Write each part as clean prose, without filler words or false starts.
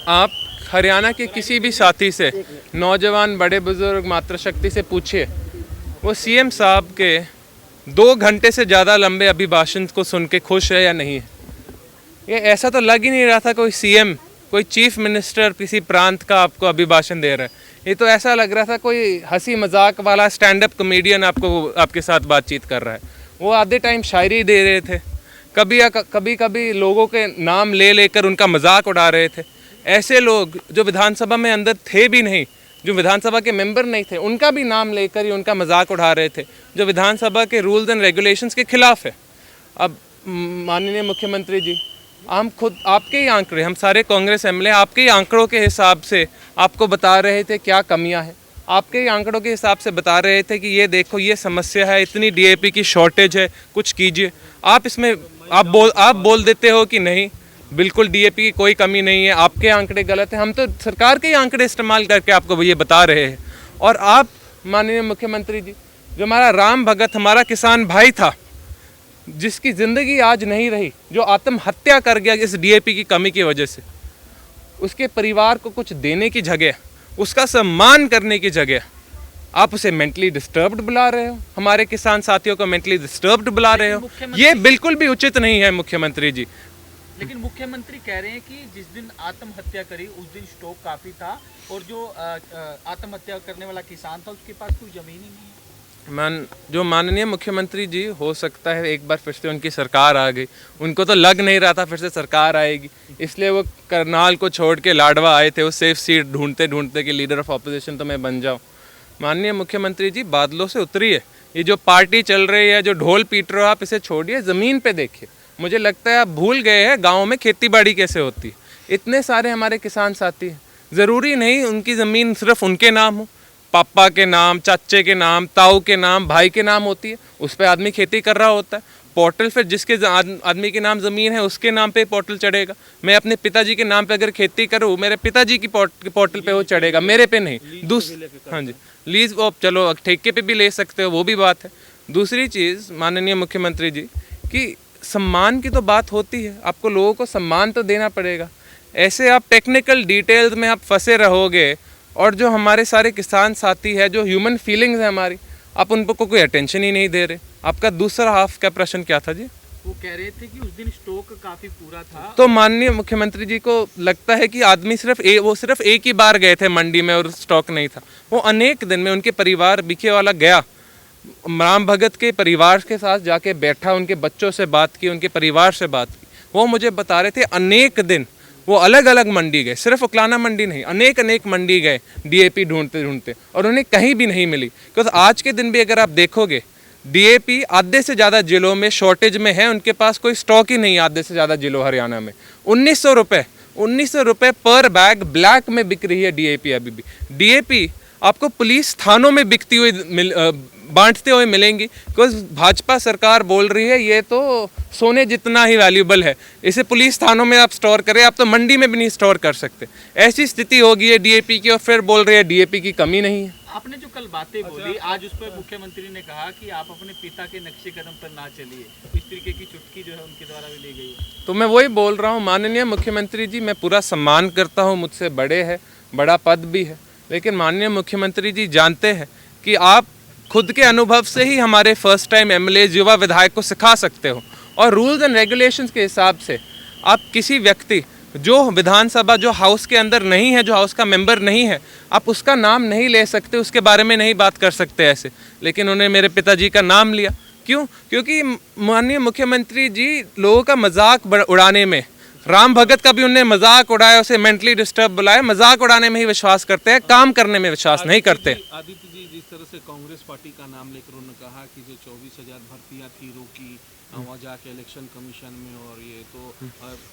आप हरियाणा के किसी भी साथी से, नौजवान, बड़े बुजुर्ग, मातृशक्ति से पूछिए, वो सीएम साहब के 2 घंटे से ज़्यादा लंबे अभिभाषण को सुन के खुश है या नहीं है। ये ऐसा तो लग ही नहीं रहा था कोई सीएम, कोई चीफ मिनिस्टर किसी प्रांत का आपको अभिभाषण दे रहा है। ये तो ऐसा लग रहा था कोई हंसी मजाक वाला स्टैंड अप कॉमेडियन आपके साथ बातचीत कर रहा है। वो आधे टाइम शायरी दे रहे थे, कभी लोगों के नाम ले लेकर उनका मजाक उड़ा रहे थे। ऐसे लोग जो विधानसभा में अंदर थे भी नहीं, जो विधानसभा के मेंबर नहीं थे, उनका भी नाम लेकर ही उनका मजाक उड़ा रहे थे, जो विधानसभा के रूल्स एंड रेगुलेशंस के खिलाफ है। अब माननीय मुख्यमंत्री जी, हम खुद आपके ही आंकड़े, हम सारे कांग्रेस एमएलए आपके ही आंकड़ों के हिसाब से आपको बता रहे थे क्या कमियां हैं। आपके ही आंकड़ों के हिसाब से बता रहे थे कि ये देखो ये समस्या है, इतनी डीएपी की शॉर्टेज है, कुछ कीजिए। आप इसमें आप बोल देते हो कि नहीं, बिल्कुल डीएपी की कोई कमी नहीं है, आपके आंकड़े गलत हैं। हम तो सरकार के ही आंकड़े इस्तेमाल करके आपको ये बता रहे हैं। और आप माननीय मुख्यमंत्री जी, जो हमारा राम भगत, हमारा किसान भाई था, जिसकी ज़िंदगी आज नहीं रही, जो आत्महत्या कर गया इस डीएपी की कमी की वजह से, उसके परिवार को कुछ देने की जगह, उसका सम्मान करने की जगह आप उसे मेंटली डिस्टर्ब्ड बुला रहे हो, हमारे किसान साथियों को मेंटली डिस्टर्ब्ड बुला रहे हो। ये बिल्कुल भी उचित नहीं है मुख्यमंत्री जी। लेकिन मुख्यमंत्री कह रहे हैं कि जिस दिन आत्महत्या करी उस दिन स्टॉक काफ़ी था, और जो आत्महत्या करने वाला किसान था उसके पास कोई ज़मीन ही नहीं है। जो माननीय मुख्यमंत्री जी, हो सकता है एक बार फिर से उनकी सरकार आ गई, उनको तो लग नहीं रहा था फिर से सरकार आएगी, इसलिए वो करनाल को छोड़ के लाडवा आए थे, वो सेफ सीट ढूंढते ढूंढते कि लीडर ऑफ ऑपोजिशन तो मैं बन जाऊँ। माननीय मुख्यमंत्री जी, बादलों से उतरिए। ये जो पार्टी चल रही है, जो ढोल पीट रहे हो आप, इसे छोड़िए, ज़मीन पे देखिए। मुझे लगता है आप भूल गए हैं गाँव में खेती बाड़ी कैसे होती है। इतने सारे हमारे किसान साथी हैं, ज़रूरी नहीं उनकी ज़मीन सिर्फ उनके नाम हो, पापा के नाम, चाचे के नाम, ताऊ के नाम, भाई के नाम होती है, उस पर आदमी खेती कर रहा होता है। पोर्टल फिर जिसके आदमी के नाम ज़मीन है उसके नाम पे पोर्टल चढ़ेगा। मैं अपने पिताजी के नाम पे अगर खेती करूँ, मेरे पिताजी की पोर्टल पे वो चढ़ेगा, मेरे पे नहीं। हाँ जी, लीज वो चलो ठेके पे भी ले सकते हो, वो भी बात है। दूसरी चीज़ माननीय मुख्यमंत्री जी, कि सम्मान की तो बात होती है, आपको लोगों को सम्मान तो देना पड़ेगा। ऐसे आप टेक्निकल डिटेल्स में आप फंसे रहोगे, और जो हमारे सारे किसान साथी है, जो ह्यूमन फीलिंग्स है हमारी, आप उन पर कोई अटेंशन ही नहीं दे रहे। आपका दूसरा हाफ का प्रश्न क्या था जी? वो कह रहे थे कि उस दिन स्टॉक काफी पूरा था। तो माननीय मुख्यमंत्री जी को लगता है कि आदमी वो सिर्फ एक ही बार गए थे मंडी में और स्टॉक नहीं था। वो अनेक दिन में उनके परिवार बिखे वाला गया, राम भगत के परिवार के साथ जाके बैठा, उनके बच्चों से बात की, उनके परिवार से बात की। वो मुझे बता रहे थे अनेक दिन वो अलग अलग मंडी गए, सिर्फ उकलाना मंडी नहीं, अनेक मंडी गए डीएपी ढूंढते ढूंढते, और उन्हें कहीं भी नहीं मिली। क्योंकि आज के दिन भी अगर आप देखोगे, डीएपी आधे से ज़्यादा जिलों में शॉर्टेज में है, उनके पास कोई स्टॉक ही नहीं है। आधे से ज़्यादा जिलों हरियाणा में 1900 रुपये पर बैग ब्लैक में बिक रही है डीएपी। अभी भी डीएपी आपको पुलिस थानों में बिकती हुई बांटते हुए मिलेंगी, बिकॉज भाजपा सरकार बोल रही है ये तो सोने जितना ही वैल्यूबल है, इसे पुलिस थानों में आप स्टोर करें, आप तो मंडी में भी नहीं स्टोर कर सकते। ऐसी स्थिति होगी है डीएपी की, और फिर बोल रहे हैं डीएपी की कमी नहीं है। आपने जो कल बातें बोली, आज उस पर मुख्यमंत्री ने कहा कि आप अपने पिता के नक्शे कदम पर ना चलिए, इस तरीके की चुटकी जो है उनके द्वारा भी ली गई है। तो मैं वही बोल रहा हूँ माननीय मुख्यमंत्री जी, मैं पूरा सम्मान करता हूँ, मुझसे बड़े हैं, बड़ा पद भी है, लेकिन माननीय मुख्यमंत्री जी जानते हैं कि आप खुद के अनुभव से ही हमारे फर्स्ट टाइम एमएलए, युवा विधायक को सिखा सकते हो, और रूल्स एंड रेगुलेशंस के हिसाब से आप किसी व्यक्ति जो विधानसभा, जो हाउस के अंदर नहीं है, जो हाउस का मेंबर नहीं है, आप उसका नाम नहीं ले सकते, उसके बारे में नहीं बात कर सकते ऐसे। लेकिन उन्हें मेरे पिताजी का नाम लिया, क्यों? क्योंकि माननीय मुख्यमंत्री जी लोगों का मजाक उड़ाने में, राम भगत का भी उन्हें मजाक उड़ाया, उसे मेंटली डिस्टर्ब बुलाया, मजाक उड़ाने में ही विश्वास करते हैं, काम करने में विश्वास नहीं करते। आदित्य जी, जिस तरह से कांग्रेस पार्टी का नाम लेकर उन्होंने कहा कि जो 24,000 भर्तियां थी रोकी, वहाँ जाके इलेक्शन कमीशन में, और ये तो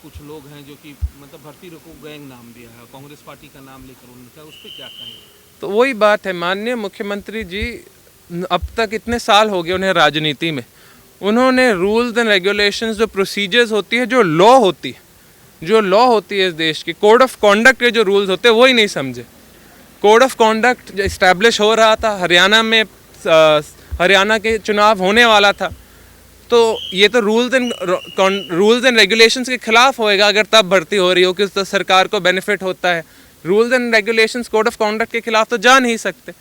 कुछ लोग हैं जो कि मतलब भर्ती रोको गैंग नाम दिया है, कांग्रेस पार्टी का नाम लेकर उन्होंने कहा, उस पर क्या कहेंगे? तो वही बात है, माननीय मुख्यमंत्री जी अब तक इतने साल हो गए उन्हें राजनीति में, उन्होंने रूल्स एंड रेगुलेशंस, जो प्रोसीजर्स होती है, जो लॉ होती है इस देश की, कोड ऑफ कॉन्डक्ट के जो रूल्स होते हैं, वो ही नहीं समझे। कोड ऑफ कॉन्डक्ट इस्टेब्लिश हो रहा था हरियाणा में, हरियाणा के चुनाव होने वाला था, तो ये तो रूल्स एंड रेगुलेशंस के खिलाफ होएगा अगर तब भर्ती हो रही हो कि तो सरकार को बेनिफिट होता है। Rules and regulations code of conduct के खिलाफ तो जा नहीं सकते।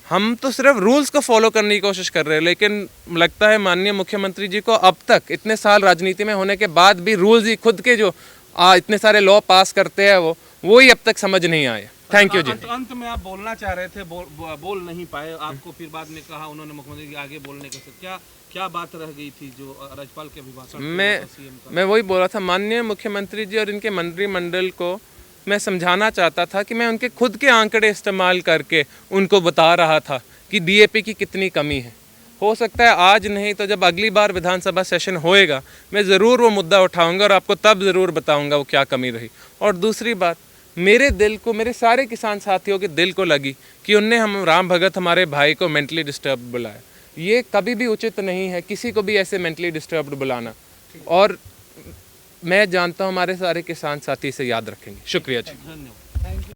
हम तो सिर्फ रूल्स को फॉलो करने की कोशिश कर रहे हैं, लेकिन लगता है माननीय मुख्यमंत्री जी को अब तक इतने साल राजनीति में होने के बाद भी रूल्स ही खुद के जो इतने सारे लॉ पास करते हैं वो ही अब तक समझ नहीं आए। थैंक यू जी। अंत में आप बोलना चाह रहे थे, बोल नहीं पाए, आपको फिर बाद में कहा उन्होंने मुख्यमंत्री जी आगे बोलने का क्या बात रह गई थी जो राज्यपाल के अभिभाषण मैं वही बोल रहा था, माननीय मुख्यमंत्री जी और इनके मंत्रिमंडल को मैं समझाना चाहता था कि मैं उनके खुद के आंकड़े इस्तेमाल करके उनको बता रहा था कि डीएपी की कितनी कमी है। हो सकता है आज नहीं तो जब अगली बार विधानसभा सेशन होएगा मैं ज़रूर वो मुद्दा उठाऊंगा और आपको तब ज़रूर बताऊंगा वो क्या कमी रही। और दूसरी बात, मेरे दिल को, मेरे सारे किसान साथियों के दिल को लगी कि उनने हम राम भगत हमारे भाई को मेंटली डिस्टर्ब बुलाया। ये कभी भी उचित नहीं है किसी को भी ऐसे मेंटली डिस्टर्ब्ड बुलाना, और मैं जानता हूँ हमारे सारे किसान साथी से याद रखेंगे। शुक्रिया जी। धन्यवाद।